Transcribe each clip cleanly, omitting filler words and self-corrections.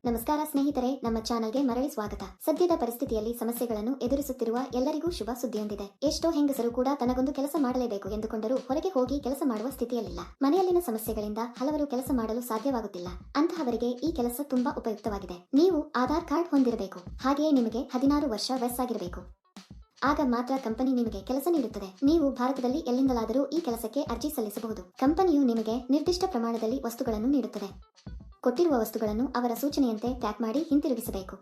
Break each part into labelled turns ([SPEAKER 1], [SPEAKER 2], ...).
[SPEAKER 1] ನಮಸ್ಕಾರ ಸ್ನೇಹಿತರೆ, ನಮ್ಮ ಚಾನಲ್ಗೆ ಮರಳಿ ಸ್ವಾಗತ. ಸದ್ಯದ ಪರಿಸ್ಥಿತಿಯಲ್ಲಿ ಸಮಸ್ಯೆಗಳನ್ನು ಎದುರಿಸುತ್ತಿರುವ ಎಲ್ಲರಿಗೂ ಶುಭ ಸುದ್ದಿಯೊಂದಿದೆ. ಎಷ್ಟೋ ಹೆಂಗಸರು ಕೂಡ ತನಗೊಂದು ಕೆಲಸ ಮಾಡಲೇಬೇಕು ಎಂದುಕೊಂಡರೂ ಹೊರಗೆ ಹೋಗಿ ಕೆಲಸ ಮಾಡುವ ಸ್ಥಿತಿಯಲ್ಲಿಲ್ಲ. ಮನೆಯಲ್ಲಿನ ಸಮಸ್ಯೆಗಳಿಂದ ಹಲವರು ಕೆಲಸ ಮಾಡಲು ಸಾಧ್ಯವಾಗುತ್ತಿಲ್ಲ. ಅಂತಹವರಿಗೆ ಈ ಕೆಲಸ ತುಂಬಾ ಉಪಯುಕ್ತವಾಗಿದೆ. ನೀವು ಆಧಾರ್ ಕಾರ್ಡ್ ಹೊಂದಿರಬೇಕು. ಹಾಗೆಯೇ ನಿಮಗೆ 16 ವರ್ಷ ವಯಸ್ಸಾಗಿರಬೇಕು. ಆಗ ಮಾತ್ರ ಕಂಪನಿ ನಿಮಗೆ ಕೆಲಸ ನೀಡುತ್ತದೆ. ನೀವು ಭಾರತದಲ್ಲಿ ಎಲ್ಲಿಂದಲಾದರೂ ಈ ಕೆಲಸಕ್ಕೆ ಅರ್ಜಿ ಸಲ್ಲಿಸಬಹುದು. ಕಂಪನಿಯು ನಿಮಗೆ ನಿರ್ದಿಷ್ಟ ಪ್ರಮಾಣದಲ್ಲಿ ವಸ್ತುಗಳನ್ನು ನೀಡುತ್ತದೆ. ಕೊಟ್ಟಿರುವ ವಸ್ತುಗಳನ್ನು ಅವರ ಸೂಚನೆಯಂತೆ ಪ್ಯಾಕ್ ಮಾಡಿ ಹಿಂತಿರುಗಿಸಬೇಕು.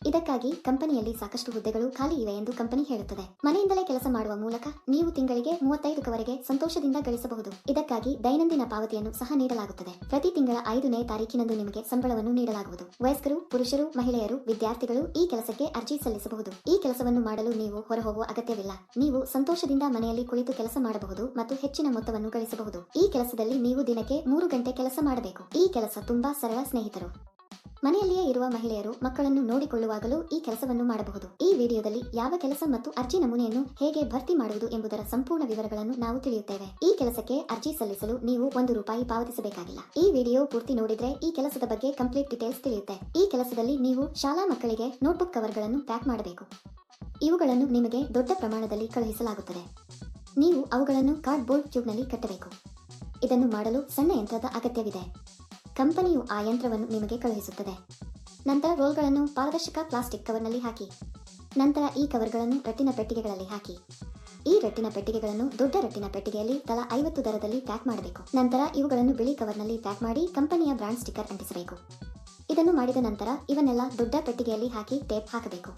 [SPEAKER 1] ಇದಕ್ಕಾಗಿ ಕಂಪನಿಯಲ್ಲಿ ಸಾಕಷ್ಟು ಹುದ್ದೆಗಳು ಖಾಲಿ ಇವೆ ಎಂದು ಕಂಪನಿ ಹೇಳುತ್ತದೆ. ಮನೆಯಿಂದಲೇ ಕೆಲಸ ಮಾಡುವ ಮೂಲಕ ನೀವು ತಿಂಗಳಿಗೆ 35ವರೆಗೆ ಸಂತೋಷದಿಂದ ಗಳಿಸಬಹುದು. ಇದಕ್ಕಾಗಿ ದೈನಂದಿನ ಪಾವತಿಯನ್ನು ಸಹ ನೀಡಲಾಗುತ್ತದೆ. ಪ್ರತಿ ತಿಂಗಳ 5ನೇ ತಾರೀಕಿನಂದು ನಿಮಗೆ ಸಂಬಳವನ್ನು ನೀಡಲಾಗುವುದು. ವಯಸ್ಕರು, ಪುರುಷರು, ಮಹಿಳೆಯರು, ವಿದ್ಯಾರ್ಥಿಗಳು ಈ ಕೆಲಸಕ್ಕೆ ಅರ್ಜಿ ಸಲ್ಲಿಸಬಹುದು. ಈ ಕೆಲಸವನ್ನು ಮಾಡಲು ನೀವು ಹೊರಹೋಗುವ ಅಗತ್ಯವಿಲ್ಲ. ನೀವು ಸಂತೋಷದಿಂದ ಮನೆಯಲ್ಲಿ ಕುಳಿತು ಕೆಲಸ ಮಾಡಬಹುದು ಮತ್ತು ಹೆಚ್ಚಿನ ಮೊತ್ತವನ್ನು ಗಳಿಸಬಹುದು. ಈ ಕೆಲಸದಲ್ಲಿ ನೀವು ದಿನಕ್ಕೆ 3 ಗಂಟೆ ಕೆಲಸ ಮಾಡಬೇಕು. ಈ ಕೆಲಸ ತುಂಬಾ ಸರಳ ಸ್ನೇಹಿತರು. ಮನೆಯಲ್ಲಿಯೇ ಇರುವ ಮಹಿಳೆಯರು ಮಕ್ಕಳನ್ನು ನೋಡಿಕೊಳ್ಳುವಾಗಲೂ ಈ ಕೆಲಸವನ್ನು ಮಾಡಬಹುದು. ಈ ವಿಡಿಯೋದಲ್ಲಿ ಯಾವ ಕೆಲಸ ಮತ್ತು ಅರ್ಜಿ ನಮೂನೆಯನ್ನು ಹೇಗೆ ಭರ್ತಿ ಮಾಡುವುದು ಎಂಬುದರ ಸಂಪೂರ್ಣ ವಿವರಗಳನ್ನು ನಾವು ತಿಳಿಯುತ್ತೇವೆ. ಈ ಕೆಲಸಕ್ಕೆ ಅರ್ಜಿ ಸಲ್ಲಿಸಲು ನೀವು ₹1 ಪಾವತಿಸಬೇಕಾಗಿಲ್ಲ. ಈ ವಿಡಿಯೋ ಪೂರ್ತಿ ನೋಡಿದ್ರೆ ಈ ಕೆಲಸದ ಬಗ್ಗೆ ಕಂಪ್ಲೀಟ್ ಡೀಟೇಲ್ಸ್ ತಿಳಿಯುತ್ತೆ. ಈ ಕೆಲಸದಲ್ಲಿ ನೀವು ಶಾಲಾ ಮಕ್ಕಳಿಗೆ ನೋಟ್ಬುಕ್ ಕವರ್ಗಳನ್ನು ಪ್ಯಾಕ್ ಮಾಡಬೇಕು. ಇವುಗಳನ್ನು ನಿಮಗೆ ದೊಡ್ಡ ಪ್ರಮಾಣದಲ್ಲಿ ಕಳುಹಿಸಲಾಗುತ್ತದೆ. ನೀವು ಅವುಗಳನ್ನು ಕಾರ್ಡ್ಬೋರ್ಡ್ ಟ್ಯೂಬ್ನಲ್ಲಿ ಕಟ್ಟಬೇಕು. ಇದನ್ನು ಮಾಡಲು ಸಣ್ಣ ಯಂತ್ರದ ಅಗತ್ಯವಿದೆ. ಕಂಪನಿಯು ಆ ಯಂತ್ರವನ್ನು ನಿಮಗೆ ಕಳುಹಿಸುತ್ತದೆ. ನಂತರ ರೋಲ್ಗಳನ್ನು ಪಾರದರ್ಶಕ ಪ್ಲಾಸ್ಟಿಕ್ ಕವರ್ನಲ್ಲಿ ಹಾಕಿ. ನಂತರ ಈ ಕವರ್ಗಳನ್ನು ರಟ್ಟಿನ ಪೆಟ್ಟಿಗೆಗಳಲ್ಲಿ ಹಾಕಿ. ಈ ರಟ್ಟಿನ ಪೆಟ್ಟಿಗೆಗಳನ್ನು ದೊಡ್ಡ ರಟ್ಟಿನ ಪೆಟ್ಟಿಗೆಯಲ್ಲಿ ತಲಾ 50 ದರದಲ್ಲಿ ಪ್ಯಾಕ್ ಮಾಡಬೇಕು. ನಂತರ ಇವುಗಳನ್ನು ಬಿಳಿ ಕವರ್ನಲ್ಲಿ ಪ್ಯಾಕ್ ಮಾಡಿ ಕಂಪನಿಯ ಬ್ರಾಂಡ್ ಸ್ಟಿಕ್ಕರ್ ಅಂಟಿಸಬೇಕು. ಇದನ್ನು ಮಾಡಿದ ನಂತರ ಇವನ್ನೆಲ್ಲ ದೊಡ್ಡ ಪೆಟ್ಟಿಗೆಯಲ್ಲಿ ಹಾಕಿ ಟೇಪ್ ಹಾಕಬೇಕು.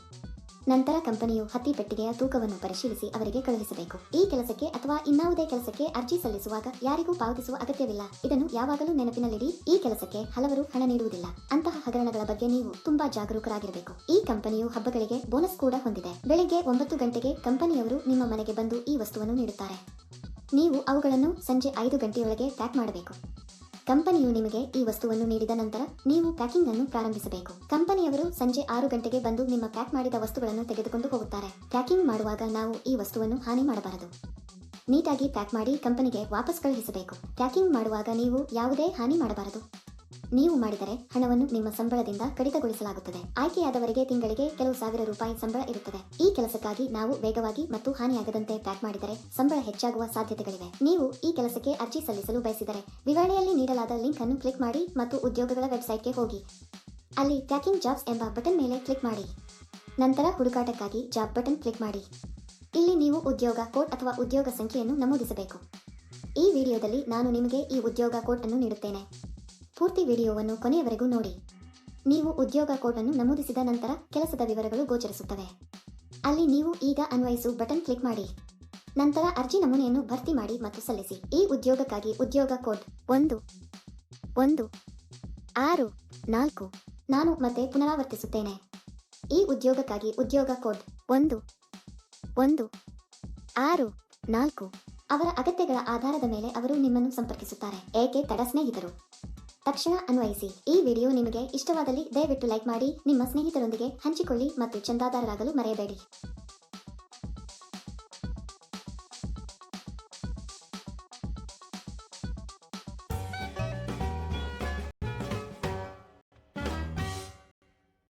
[SPEAKER 1] ನಂತರ ಕಂಪನಿಯು ಹತ್ತಿ ಪೆಟ್ಟಿಗೆಯ ತೂಕವನ್ನು ಪರಿಶೀಲಿಸಿ ಅವರಿಗೆ ಕಳುಹಿಸಬೇಕು. ಈ ಕೆಲಸಕ್ಕೆ ಅಥವಾ ಇನ್ನಾವುದೇ ಕೆಲಸಕ್ಕೆ ಅರ್ಜಿ ಸಲ್ಲಿಸುವಾಗ ಯಾರಿಗೂ ಪಾವತಿಸುವ ಅಗತ್ಯವಿಲ್ಲ. ಇದನ್ನು ಯಾವಾಗಲೂ ನೆನಪಿನಲ್ಲಿಡಿ. ಈ ಕೆಲಸಕ್ಕೆ ಹಲವರು ಹಣ ನೀಡುವುದಿಲ್ಲ. ಅಂತಹ ಹಗರಣಗಳ ಬಗ್ಗೆ ನೀವು ತುಂಬಾ ಜಾಗರೂಕರಾಗಿರಬೇಕು. ಈ ಕಂಪನಿಯು ಹಬ್ಬಗಳಿಗೆ ಬೋನಸ್ ಕೂಡ ಹೊಂದಿದೆ. ಬೆಳಿಗ್ಗೆ 9 ಗಂಟೆಗೆ ಕಂಪನಿಯವರು ನಿಮ್ಮ ಮನೆಗೆ ಬಂದು ಈ ವಸ್ತುವನ್ನು ನೀಡುತ್ತಾರೆ. ನೀವು ಅವುಗಳನ್ನು ಸಂಜೆ 5 ಗಂಟೆಯೊಳಗೆ ಪ್ಯಾಕ್ ಮಾಡಬೇಕು. ಕಂಪನಿಯು ನಿಮಗೆ ಈ ವಸ್ತುವನ್ನು ನೀಡಿದ ನಂತರ ನೀವು ಪ್ಯಾಕಿಂಗ್ ಅನ್ನು ಪ್ರಾರಂಭಿಸಬೇಕು. ಕಂಪನಿಯವರು ಸಂಜೆ 6 ಗಂಟೆಗೆ ಬಂದು ನಿಮ್ಮ ಪ್ಯಾಕ್ ಮಾಡಿದ ವಸ್ತುಗಳನ್ನು ತೆಗೆದುಕೊಂಡು ಹೋಗುತ್ತಾರೆ. ಪ್ಯಾಕಿಂಗ್ ಮಾಡುವಾಗ ನಾವು ಈ ವಸ್ತುವನ್ನು ಹಾನಿ ಮಾಡಬಾರದು. ನೀಟಾಗಿ ಪ್ಯಾಕ್ ಮಾಡಿ ಕಂಪನಿಗೆ ವಾಪಸ್ ಕಳುಹಿಸಬೇಕು. ಪ್ಯಾಕಿಂಗ್ ಮಾಡುವಾಗ ನೀವು ಯಾವುದೇ ಹಾನಿ ಮಾಡಬಾರದು. ನೀವು ಮಾಡಿದರೆ ಹಣವನ್ನು ನಿಮ್ಮ ಸಂಬಳದಿಂದ ಕಡಿತಗೊಳಿಸಲಾಗುತ್ತದೆ. ಆಯ್ಕೆಯಾದವರಿಗೆ ತಿಂಗಳಿಗೆ ಕೆಲವು ₹1000 ಸಂಬಳ ಇರುತ್ತದೆ. ಈ ಕೆಲಸಕ್ಕಾಗಿ ನಾವು ವೇಗವಾಗಿ ಮತ್ತು ಹಾನಿಯಾಗದಂತೆ ಪ್ಯಾಕ್ ಮಾಡಿದರೆ ಸಂಬಳ ಹೆಚ್ಚಾಗುವ ಸಾಧ್ಯತೆಗಳಿವೆ. ನೀವು ಈ ಕೆಲಸಕ್ಕೆ ಅರ್ಜಿ ಸಲ್ಲಿಸಲು ಬಯಸಿದರೆ ವಿವರಣೆಯಲ್ಲಿ ನೀಡಲಾದ ಲಿಂಕ್ ಅನ್ನು ಕ್ಲಿಕ್ ಮಾಡಿ ಮತ್ತು ಉದ್ಯೋಗಗಳ ವೆಬ್ಸೈಟ್ಗೆ ಹೋಗಿ. ಅಲ್ಲಿ ಪ್ಯಾಕಿಂಗ್ ಜಾಬ್ಸ್ ಎಂಬ ಬಟನ್ ಮೇಲೆ ಕ್ಲಿಕ್ ಮಾಡಿ. ನಂತರ ಹುಡುಕಾಟಕ್ಕಾಗಿ ಜಾಬ್ ಬಟನ್ ಕ್ಲಿಕ್ ಮಾಡಿ. ಇಲ್ಲಿ ನೀವು ಉದ್ಯೋಗ ಕೋಡ್ ಅಥವಾ ಉದ್ಯೋಗ ಸಂಖ್ಯೆಯನ್ನು ನಮೂದಿಸಬೇಕು. ಈ ವಿಡಿಯೋದಲ್ಲಿ ನಾನು ನಿಮಗೆ ಈ ಉದ್ಯೋಗ ಕೋಡ್ ಅನ್ನು ನೀಡುತ್ತೇನೆ. ಪೂರ್ತಿ ವಿಡಿಯೋವನ್ನು ಕೊನೆಯವರೆಗೂ ನೋಡಿ. ನೀವು ಉದ್ಯೋಗ ಕೋಡ್ ಅನ್ನು ನಮೂದಿಸಿದ ನಂತರ ಕೆಲಸದ ವಿವರಗಳು ಗೋಚರಿಸುತ್ತವೆ. ಅಲ್ಲಿ ನೀವು ಈಗ ಅನ್ವಯಿಸು ಬಟನ್ ಕ್ಲಿಕ್ ಮಾಡಿ. ನಂತರ ಅರ್ಜಿ ನಮೂನೆಯನ್ನು ಭರ್ತಿ ಮಾಡಿ ಮತ್ತು ಸಲ್ಲಿಸಿ. ಈ ಉದ್ಯೋಗಕ್ಕಾಗಿ ಉದ್ಯೋಗ ಕೋಡ್ 1164. ನಾನು ಮತ್ತೆ ಪುನರಾವರ್ತಿಸುತ್ತೇನೆ. ಈ ಉದ್ಯೋಗಕ್ಕಾಗಿ ಉದ್ಯೋಗ ಕೋಡ್ 1164. ಅವರ ಅಗತ್ಯಗಳ ಆಧಾರದ ಮೇಲೆ ಅವರು ನಿಮ್ಮನ್ನು ಸಂಪರ್ಕಿಸುತ್ತಾರೆ. ಏಕೆ ತಡ ಸ್ನೇಹಿತರು? ತಕ್ಷಣ ಅನ್ವಯಿಸಿ. ಈ ವಿಡಿಯೋ ನಿಮಗೆ ಇಷ್ಟವಾದಲ್ಲಿ ದಯವಿಟ್ಟು ಲೈಕ್ ಮಾಡಿ, ನಿಮ್ಮ ಸ್ನೇಹಿತರೊಂದಿಗೆ ಹಂಚಿಕೊಳ್ಳಿ ಮತ್ತು ಚಂದಾದಾರರಾಗಲು ಮರೆಯಬೇಡಿ.